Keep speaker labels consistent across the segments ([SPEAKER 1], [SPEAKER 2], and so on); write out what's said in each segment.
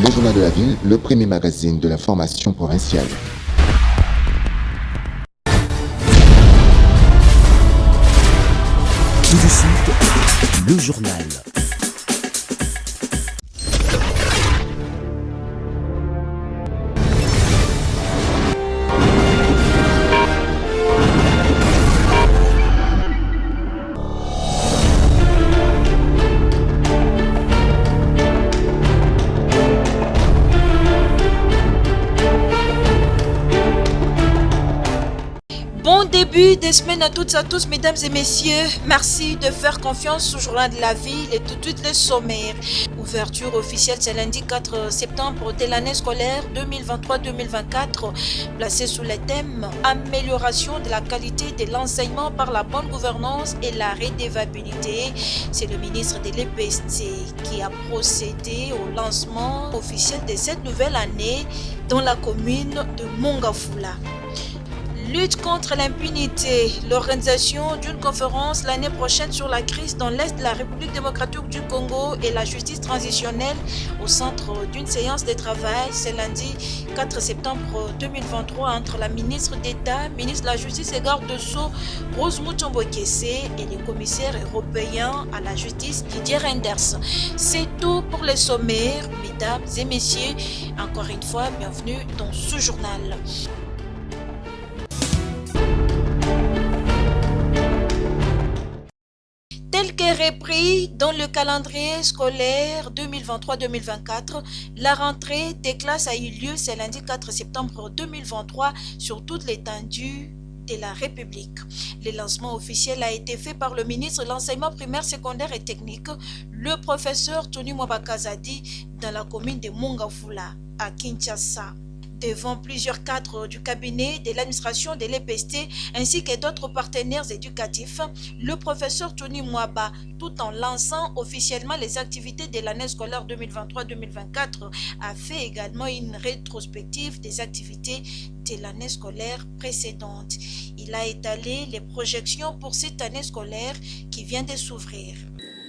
[SPEAKER 1] Le Journal de la Ville, le premier magazine de l'information provinciale.
[SPEAKER 2] Tout de suite, le journal.
[SPEAKER 3] Bon début de semaine à toutes et à tous, mesdames et messieurs. Merci de faire confiance au Journal de la Ville et tout de suite le sommaire. Ouverture officielle ce lundi 4 septembre de l'année scolaire 2023-2024, placée sous le thème Amélioration de la qualité de l'enseignement par la bonne gouvernance et la redevabilité. C'est le ministre de l'EPST qui a procédé au lancement officiel de cette nouvelle année dans la commune de Mongafula. Lutte contre l'impunité, l'organisation d'une conférence l'année prochaine sur la crise dans l'Est de la République démocratique du Congo et la justice transitionnelle au centre d'une séance de travail ce lundi 4 septembre 2023 entre la ministre d'État, ministre de la Justice et garde de Sceaux, Rose Mutombo Kesse et le commissaire européen à la justice, Didier Reynders. C'est tout pour les sommaires, mesdames et messieurs. Encore une fois, bienvenue dans ce journal. Tel que repris dans le calendrier scolaire 2023-2024, la rentrée des classes a eu lieu ce lundi 4 septembre 2023 sur toute l'étendue de la République. Le lancement officiel a été fait par le ministre de l'Enseignement primaire, secondaire et technique, le professeur Tony Mwabakazadi, dans la commune de Mongafula, à Kinshasa. Devant plusieurs cadres du cabinet de l'administration de l'EPST ainsi que d'autres partenaires éducatifs, le professeur Tony Mwaba, tout en lançant officiellement les activités de l'année scolaire 2023-2024, a fait également une rétrospective des activités de l'année scolaire précédente. Il a étalé les projections pour cette année scolaire qui vient de s'ouvrir.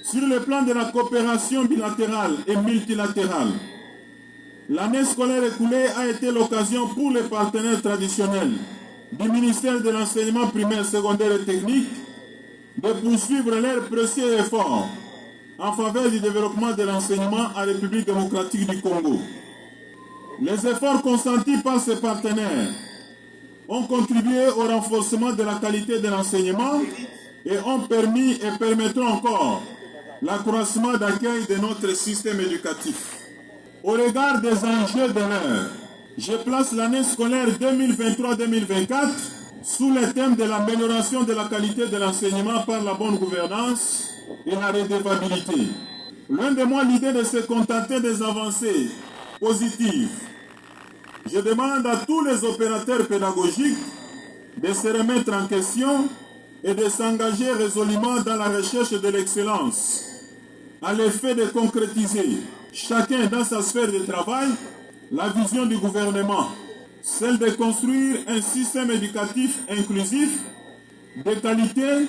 [SPEAKER 4] Sur le plan de la coopération bilatérale et multilatérale, l'année scolaire écoulée a été l'occasion pour les partenaires traditionnels du ministère de l'Enseignement primaire, secondaire et technique de poursuivre leurs précieux efforts en faveur du développement de l'enseignement en République démocratique du Congo. Les efforts consentis par ces partenaires ont contribué au renforcement de la qualité de l'enseignement et ont permis et permettront encore l'accroissement d'accueil de notre système éducatif. Au regard des enjeux de l'heure, je place l'année scolaire 2023-2024 sous le thème de l'amélioration de la qualité de l'enseignement par la bonne gouvernance et la redevabilité. Loin de moi l'idée de se contenter des avancées positives. Je demande à tous les opérateurs pédagogiques de se remettre en question et de s'engager résolument dans la recherche de l'excellence, à l'effet de concrétiser chacun dans sa sphère de travail, la vision du gouvernement, celle de construire un système éducatif inclusif, de qualité,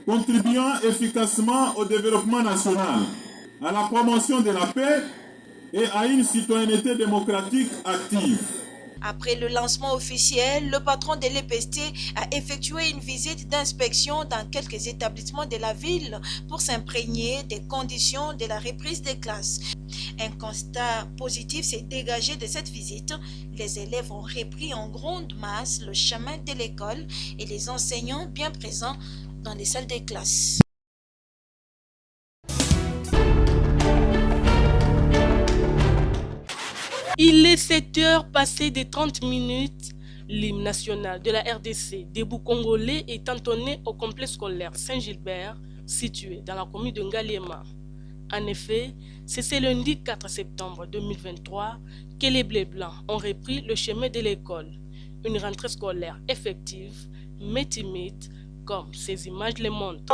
[SPEAKER 4] contribuant efficacement au développement national, à la promotion de la paix et à une citoyenneté démocratique active.
[SPEAKER 3] Après le lancement officiel, le patron de l'EPST a effectué une visite d'inspection dans quelques établissements de la ville pour s'imprégner des conditions de la reprise des classes. Un constat positif s'est dégagé de cette visite. Les élèves ont repris en grande masse le chemin de l'école et les enseignants bien présents dans les salles de classe.
[SPEAKER 5] Il est 7 heures passées de 30 minutes. L'hymne national de la RDC debout congolais est entonné au complexe scolaire Saint-Gilbert, situé dans la commune de Ngaliema. En effet, c'est ce lundi 4 septembre 2023 que les Bleus Blancs ont repris le chemin de l'école. Une rentrée scolaire effective, mais timide, comme ces images le montrent.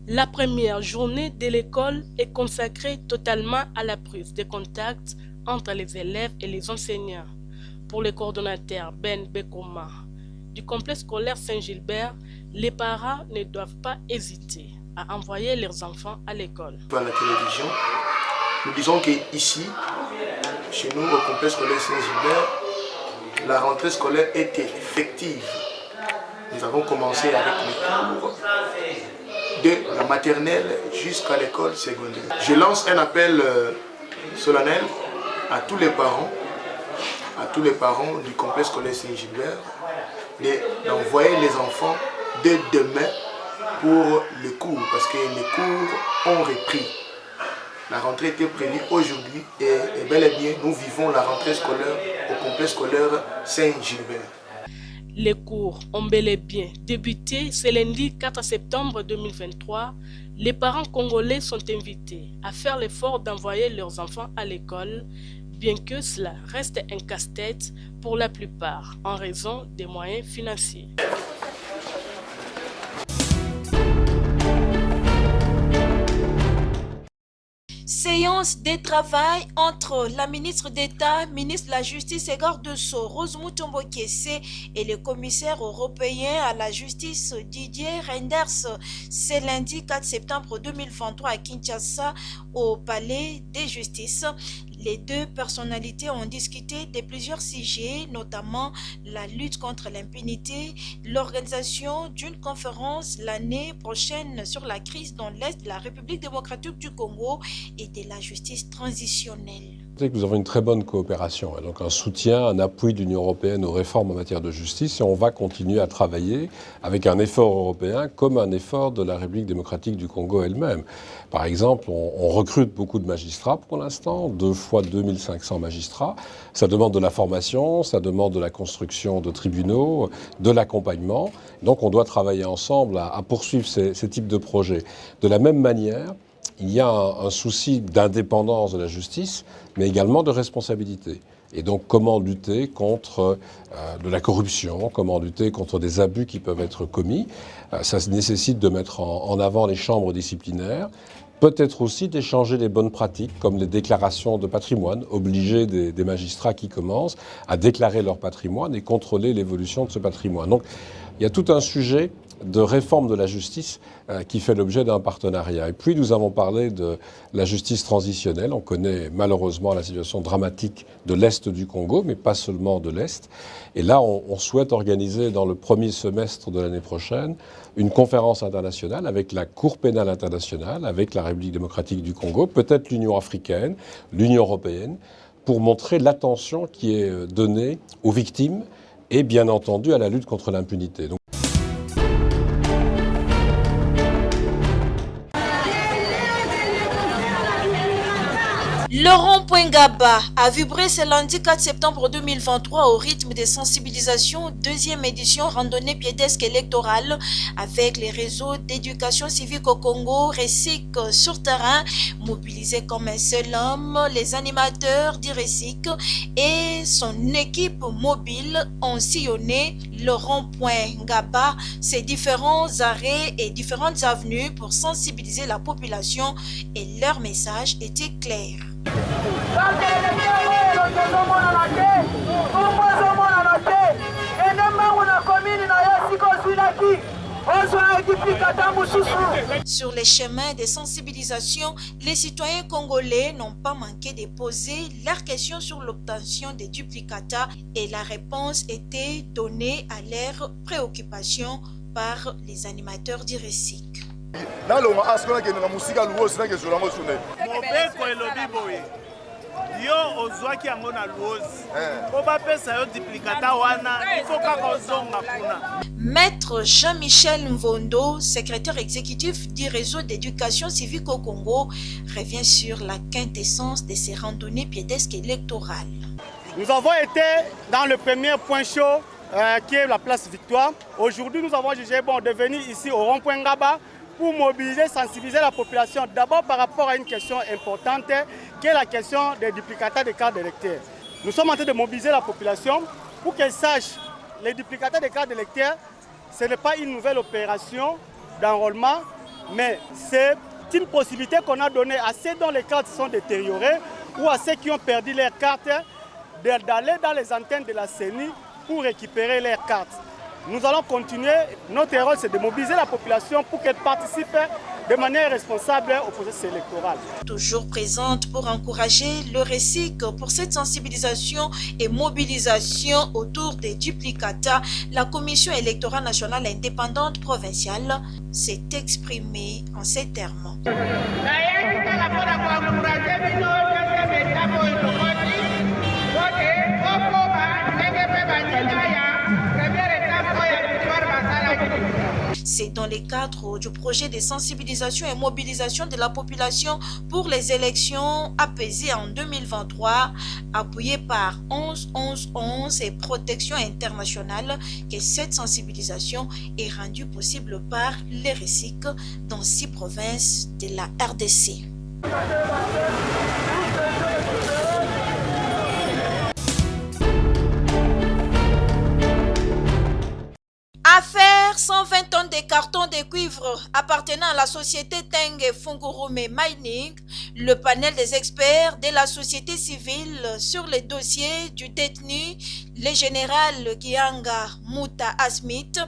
[SPEAKER 5] La première journée de l'école est consacrée totalement à la prise de contact entre les élèves et les enseignants. Pour le coordonnateur Ben Bekoma du complexe scolaire Saint-Gilbert, les parents ne doivent pas hésiter à envoyer leurs enfants à l'école.
[SPEAKER 6] À la télévision, nous disons qu'ici, chez nous, au complexe scolaire Saint-Gilbert, la rentrée scolaire était effective. Nous avons commencé avec les cours de la maternelle jusqu'à l'école secondaire. Je lance un appel solennel à tous les parents du complexe scolaire Saint-Gilbert d'envoyer les enfants dès demain pour le cours, parce que les cours ont repris. La rentrée était prévue aujourd'hui et bel et bien nous vivons la rentrée scolaire au complexe scolaire Saint-Gilbert.
[SPEAKER 5] Les cours ont bel et bien débuté ce lundi 4 septembre 2023. Les parents congolais sont invités à faire l'effort d'envoyer leurs enfants à l'école, bien que cela reste un casse-tête pour la plupart en raison des moyens financiers.
[SPEAKER 3] Séance de travail entre la ministre d'État, ministre de la Justice et garde-sceaux Rose Mutombo Kessé et le commissaire européen à la justice Didier Reynders. C'est lundi 4 septembre 2023 à Kinshasa au Palais de Justice. Les deux personnalités ont discuté de plusieurs sujets, notamment la lutte contre l'impunité, l'organisation d'une conférence l'année prochaine sur la crise dans l'Est de la République démocratique du Congo et de la justice transitionnelle.
[SPEAKER 7] Nous avons une très bonne coopération, donc un soutien, un appui de l'Union européenne aux réformes en matière de justice, et on va continuer à travailler avec un effort européen comme un effort de la République démocratique du Congo elle-même. Par exemple, on recrute beaucoup de magistrats pour l'instant, 2 fois 2500 magistrats. Ça demande de la formation, ça demande de la construction de tribunaux, de l'accompagnement. Donc on doit travailler ensemble à poursuivre ces types de projets. De la même manière, il y a un souci d'indépendance de la justice, mais également de responsabilité. Et donc, comment lutter contre de la corruption, comment lutter contre des abus qui peuvent être commis. Ça nécessite de mettre en avant les chambres disciplinaires, peut-être aussi d'échanger les bonnes pratiques, comme les déclarations de patrimoine, obliger des magistrats qui commencent à déclarer leur patrimoine et contrôler l'évolution de ce patrimoine. Donc, il y a tout un sujet de réforme de la justice qui fait l'objet d'un partenariat. Et puis nous avons parlé de la justice transitionnelle. On connaît malheureusement la situation dramatique de l'Est du Congo, mais pas seulement de l'Est. Et là, on souhaite organiser dans le premier semestre de l'année prochaine une conférence internationale avec la Cour pénale internationale, avec la République démocratique du Congo, peut-être l'Union africaine, l'Union européenne, pour montrer l'attention qui est donnée aux victimes et bien entendu à la lutte contre l'impunité.
[SPEAKER 3] Le rond-point Gaba a vibré ce lundi 4 septembre 2023 au rythme des sensibilisations, deuxième édition randonnée pédestre électorale avec les réseaux d'éducation civique au Congo, RECIC sur terrain, mobilisés comme un seul homme, les animateurs d'IRECIC et son équipe mobile ont sillonné le rond-point Gaba, ses différents arrêts et différentes avenues pour sensibiliser la population et leur message était clair. Sur les chemins de sensibilisation, les citoyens congolais n'ont pas manqué de poser leurs questions sur l'obtention des duplicata et la réponse était donnée à leurs préoccupations par les animateurs d'IRECIC. Maître Jean-Michel Mvondo, secrétaire exécutif du réseau d'éducation civique au Congo, revient sur la quintessence de ces randonnées pédestres électorales.
[SPEAKER 8] Nous avons été dans le premier point chaud qui est la place Victoire. Aujourd'hui, nous avons jugé bon de venir ici au rond-point Gaba pour mobiliser, sensibiliser la population, d'abord par rapport à une question importante qui est la question des duplicata des cartes d'électeurs. Nous sommes en train de mobiliser la population pour qu'elle sache les duplicata des cartes d'électeurs, ce n'est pas une nouvelle opération d'enrôlement, mais c'est une possibilité qu'on a donnée à ceux dont les cartes sont détériorées ou à ceux qui ont perdu leurs cartes d'aller dans les antennes de la CENI pour récupérer leurs cartes. nous allons continuer. Notre rôle, c'est de mobiliser la population pour qu'elle participe de manière responsable au processus électoral.
[SPEAKER 3] Toujours présente pour encourager le RESIC pour cette sensibilisation et mobilisation autour des duplicata, la Commission électorale nationale indépendante provinciale s'est exprimée en ces termes. C'est dans le cadre du projet de sensibilisation et mobilisation de la population pour les élections apaisées en 2023, appuyé par 11-11-11 et Protection internationale, que cette sensibilisation est rendue possible par les RESIC dans 6 provinces de la RDC. Affaire 120 tonnes de cartons de cuivre appartenant à la société Tengue Fungurume Mining, le panel des experts de la société civile sur les dossiers du détenu, le général Gihanga Muta Smith,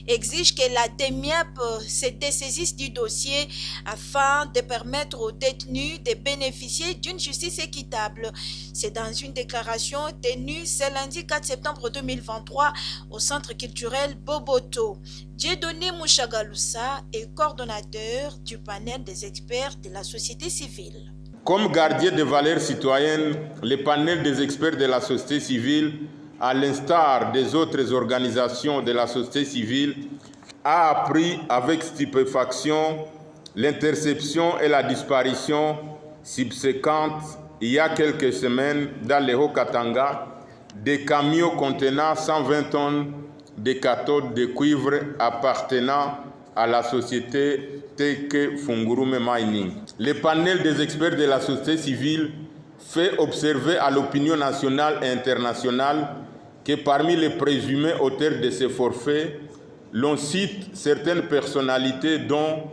[SPEAKER 3] exige que la DEMIAP se dessaisisse du dossier afin de permettre aux détenus de bénéficier d'une justice équitable. C'est dans une déclaration tenue ce lundi 4 septembre 2023 au Centre culturel Boboto. Dieudonné Mouchagaloussa est coordonnateur du panel des experts de la société civile.
[SPEAKER 9] Comme gardien des valeurs citoyennes, le panel des experts de la société civile, à l'instar des autres organisations de la société civile, a appris avec stupéfaction l'interception et la disparition subséquente il y a quelques semaines dans le Haut-Katanga des camions contenant 120 tonnes de cathodes de cuivre appartenant à la société Teke Fungurume Mining. Le panel des experts de la société civile fait observer à l'opinion nationale et internationale que parmi les présumés auteurs de ces forfaits, l'on cite certaines personnalités dont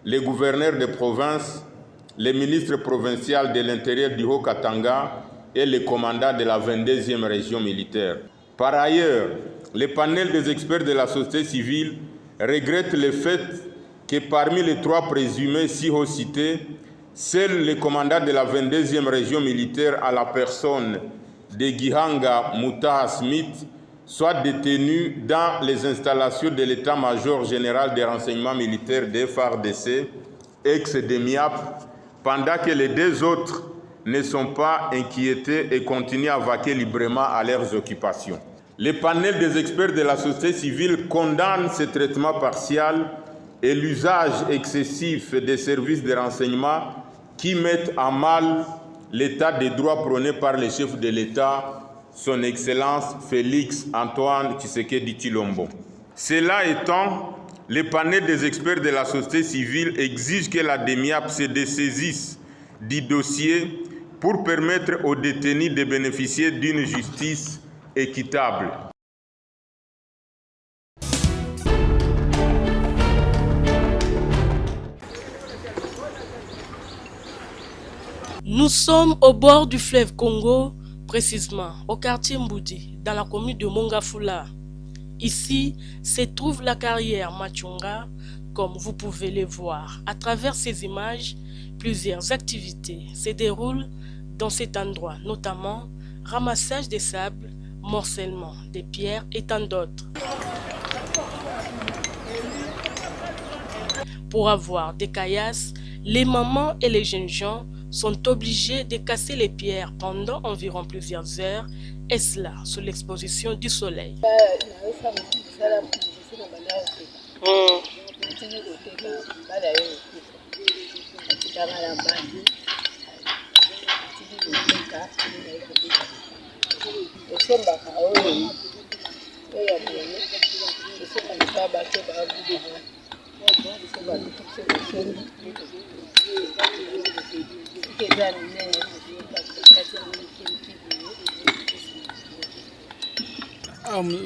[SPEAKER 9] les gouverneurs de province, les ministres provinciaux de l'intérieur du Haut-Katanga et les commandants de la 22e région militaire. Par ailleurs, le panel des experts de la société civile regrette le fait que parmi les 3 présumés si haut cités, seul le commandant de la 22e région militaire à la personne de Gihanga Muta Smith soit détenu dans les installations de l'état-major général des renseignements militaires de FARDC, ex-DEMIAP, pendant que les 2 autres ne sont pas inquiétés et continuent à vaquer librement à leurs occupations. Le panel des experts de la société civile condamne ce traitement partial et l'usage excessif des services de renseignement qui mettent à mal l'état des droits prôné par le chef de l'État, son Excellence Félix Antoine Tshisekedi Tshilombo. Cela étant, le panel des experts de la société civile exige que la DEMIAP se dessaisisse du dossier pour permettre aux détenus de bénéficier d'une justice équitable.
[SPEAKER 5] Nous sommes au bord du fleuve Congo, précisément au quartier Mboudi, dans la commune de Mongafula. Ici se trouve la carrière Machunga. Comme vous pouvez le voir à travers ces images, plusieurs activités se déroulent dans cet endroit, notamment ramassage des sables, morcellement des pierres et tant d'autres. Pour avoir des caillasses, les mamans et les jeunes gens sont obligés de casser les pierres pendant environ plusieurs heures, et cela sous l'exposition du soleil.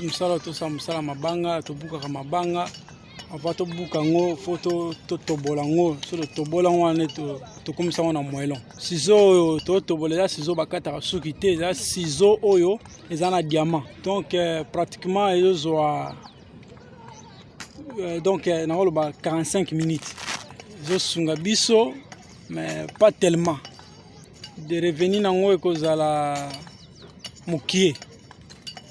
[SPEAKER 10] Msala tosa msala mabanga tobuka mabanga apa tobuka ngo foto totobola ngo so totobola ngo ane to komisa ngo na moelon ciseau to tobolela ciseau bakata suki te za ciseau oyo eza na diamant donc pratiquement ezozwa donc on a 45 minutes. Je suis biso, mais pas tellement. De revenir dans le cause à la moukier.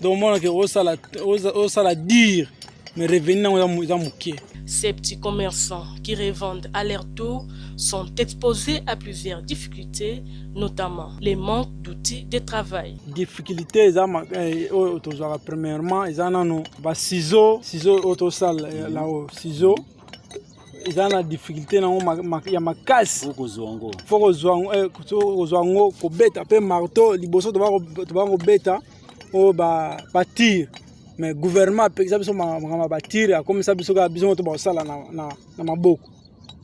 [SPEAKER 10] Donc moi que ça la dire, mais revenir dans la moukier.
[SPEAKER 5] Ces petits commerçants qui revendent à leur tour sont exposés à plusieurs difficultés, notamment les manques d'outils de travail.
[SPEAKER 10] Difficultés, premièrement, ils ont des ciseaux autosal là-haut, ciseaux. Ils ont des difficultés, il y a ma casse. Il faut que zo kobeta pe marteau, liboso to ba beta o ba tir. Mais le gouvernement par exemple ma batir comme ça biso ka biso to ba sala na maboko.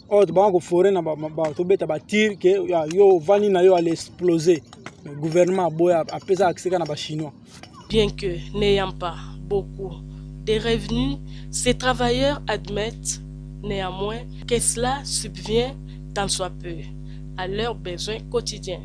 [SPEAKER 10] O to ba ko forêt na ba to beta batir que yo vani na yo aller exploser. Le gouvernement boya apesa accès na ba chinois.
[SPEAKER 5] Bien que n'ayant pas beaucoup de revenus, ces travailleurs admettent néanmoins que cela subvient tant soit peu à leurs besoins quotidiens.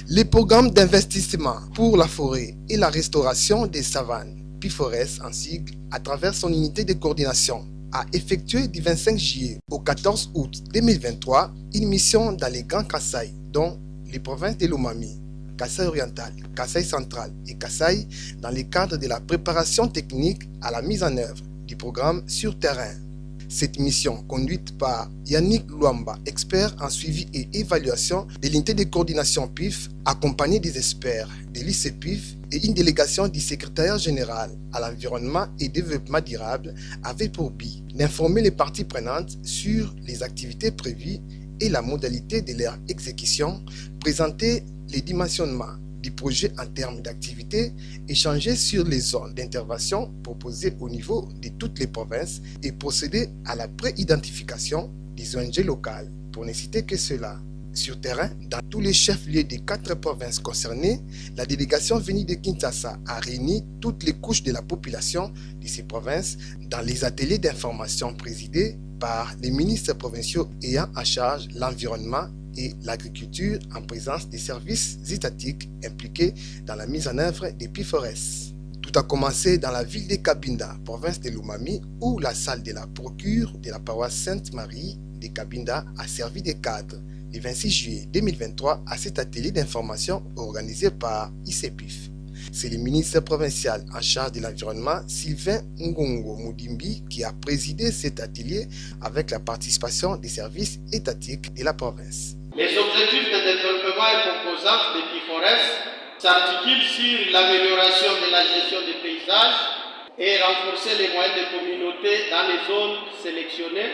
[SPEAKER 6] Les programmes d'investissement pour la forêt et la restauration des savanes, PIFORES en sigle, à travers son unité de coordination, a effectué du 25 juillet au 14 août 2023 une mission dans les Grands Kasaï, dont les provinces de Lomami, Kasaï oriental, Kasaï central et Kasaï, dans le cadre de la préparation technique à la mise en œuvre du programme sur terrain. Cette mission, conduite par Yannick Luamba, expert en suivi et évaluation de l'unité de coordination PIF, accompagné des experts de l'ICPIF et une délégation du secrétariat général à l'environnement et développement durable, avait pour but d'informer les parties prenantes sur les activités prévues et la modalité de leur exécution, présenter les dimensionnements du projet en termes d'activité, échanger sur les zones d'intervention proposées au niveau de toutes les provinces et procéder à la pré-identification des ONG locales, pour ne citer que cela. Sur terrain, dans tous les chefs-lieux des 4 provinces concernées, la délégation venue de Kinshasa a réuni toutes les couches de la population de ces provinces dans les ateliers d'information présidés par les ministres provinciaux ayant en charge l'environnement et l'agriculture en présence des services étatiques impliqués dans la mise en œuvre des PIFORES. Tout a commencé dans la ville de Cabinda, province de Lomami, où la salle de la procure de la paroisse Sainte-Marie de Cabinda a servi de cadre le 26 juillet 2023 à cet atelier d'information organisé par ICPIF. C'est le ministre provincial en charge de l'environnement, Sylvain Ngongo Moudimbi, qui a présidé cet atelier avec la participation des services étatiques de la province.
[SPEAKER 11] Les objectifs de développement et composantes des PIFORES s'articulent sur l'amélioration de la gestion des paysages et renforcer les moyens des communautés dans les zones sélectionnées,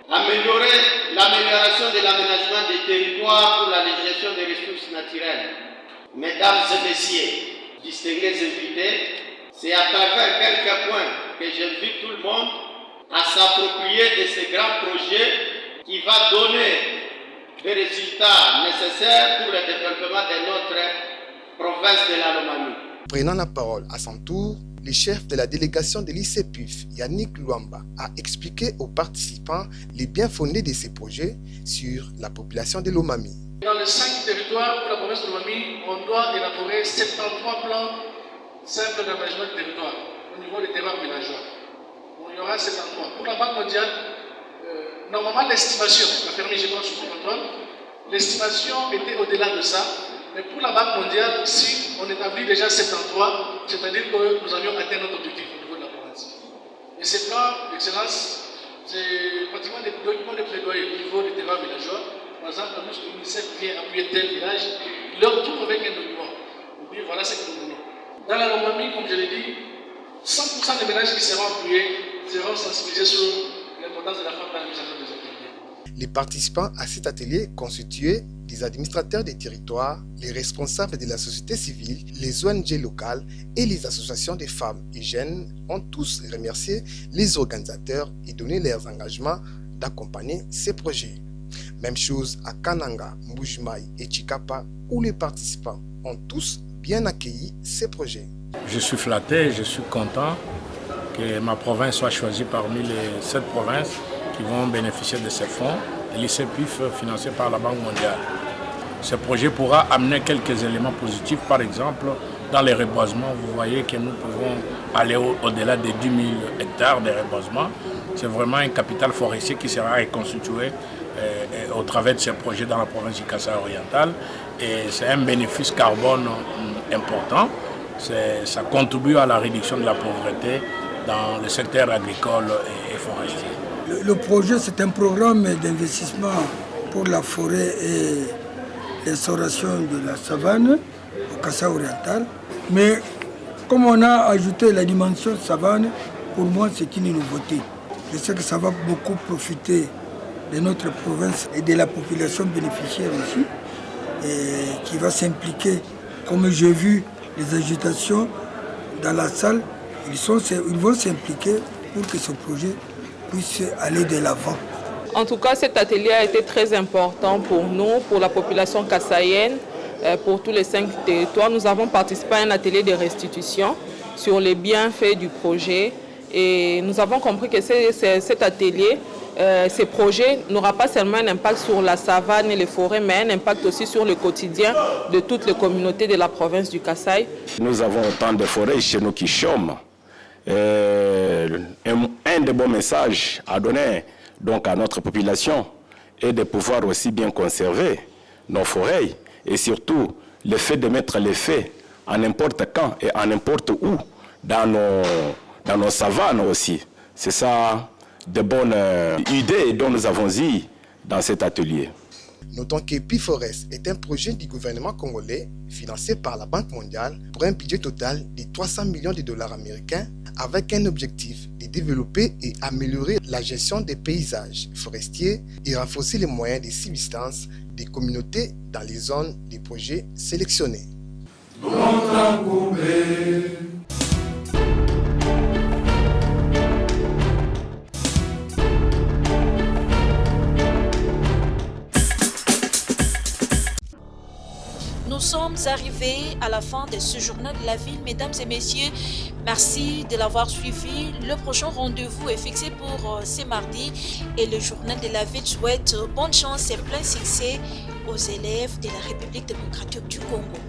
[SPEAKER 11] améliorer l'amélioration de l'aménagement des territoires pour la gestion des ressources naturelles. Mesdames et messieurs, distingués invités, c'est à travers quelques points que j'invite tout le monde à s'approprier de ces grands projets qui vont donner les résultats nécessaires pour le développement de notre province de la Lomami.
[SPEAKER 6] Prenant la parole à son tour, le chef de la délégation de l'ICPIF, Yannick Luamba, a expliqué aux participants les bien fondés de ces projets sur la population de Lomami.
[SPEAKER 12] Dans les 5 territoires pour la province de Lomami, on doit élaborer 73 plans simples d'aménagement du territoire au niveau des terrains villageois. Il y aura 73. Pour la Banque mondiale, normalement l'estimation, la permis j'ai pas sous contrôle, l'estimation était au-delà de ça. Mais pour la Banque mondiale, si on établit déjà 73, c'est-à-dire que nous avions atteint notre objectif au niveau de la province. Et ces plans d'excellence, c'est pratiquement des documents de plaidoyer au niveau des terrains villageois. Par exemple, lorsque l'UNICEF vient appuyer tel village, il leur trouve avec un document. On dit voilà ce que nous voulons. Dans la Lomami, comme je l'ai dit, 100% des ménages qui seront appuyés seront sensibilisés sur l'importance de la femme dans la mise en œuvre des activités.
[SPEAKER 6] Les participants à cet atelier constituaient des administrateurs des territoires, les responsables de la société civile, les ONG locales et les associations de femmes et jeunes ont tous remercié les organisateurs et donné leurs engagements d'accompagner ces projets. Même chose à Kananga, Mbujimai et Chikapa où les participants ont tous bien accueilli ces projets.
[SPEAKER 13] Je suis flatté, je suis content que ma province soit choisie parmi les 7 provinces qui vont bénéficier de ces fonds, et l'ICPIF financé par la Banque mondiale. ce projet pourra amener quelques éléments positifs. Par exemple, dans les reboisements, vous voyez que nous pouvons aller au-delà de 10 000 hectares de reboisements. C'est vraiment un capital forestier qui sera reconstitué au travers de ces projets dans la province du Kasaï oriental. Et c'est un bénéfice carbone important. Ça contribue à la réduction de la pauvreté dans le secteur agricole et forestier.
[SPEAKER 10] Le projet, c'est un programme d'investissement pour la forêt et l'instauration de la savane au Kasaï oriental. Mais comme on a ajouté la dimension savane, pour moi, c'est une nouveauté. Je sais que ça va beaucoup profiter de notre province et de la population bénéficiaire aussi, et qui va s'impliquer. Comme j'ai vu les agitations dans la salle, ils vont s'impliquer pour que ce projet puisse aller de l'avant.
[SPEAKER 14] En tout cas, cet atelier a été très important pour nous, pour la population kassaïenne, pour tous les 5 territoires. Nous avons participé à un atelier de restitution sur les bienfaits du projet. Et nous avons compris que cet atelier, ce projet n'aura pas seulement un impact sur la savane et les forêts, mais un impact aussi sur le quotidien de toutes les communautés de la province du Kasaï.
[SPEAKER 15] Nous avons autant de forêts chez nous qui chôment. Un des bons messages à donner donc à notre population est de pouvoir aussi bien conserver nos forêts et surtout le fait de mettre les faits à n'importe quand et à n'importe où dans nos savanes aussi. C'est ça de bonnes idées dont nous avons eu dans cet atelier.
[SPEAKER 6] Notons que P4S est un projet du gouvernement congolais financé par la Banque mondiale pour un budget total de 300 millions de dollars américains avec un objectif de développer et améliorer la gestion des paysages forestiers et renforcer les moyens de subsistance des communautés dans les zones des projets sélectionnés.
[SPEAKER 3] Nous sommes arrivés à la fin de ce journal de la ville, mesdames et messieurs. Merci de l'avoir suivi. Le prochain rendez-vous est fixé pour ce mardi et le journal de la ville souhaite bonne chance et plein succès aux élèves de la République démocratique du Congo.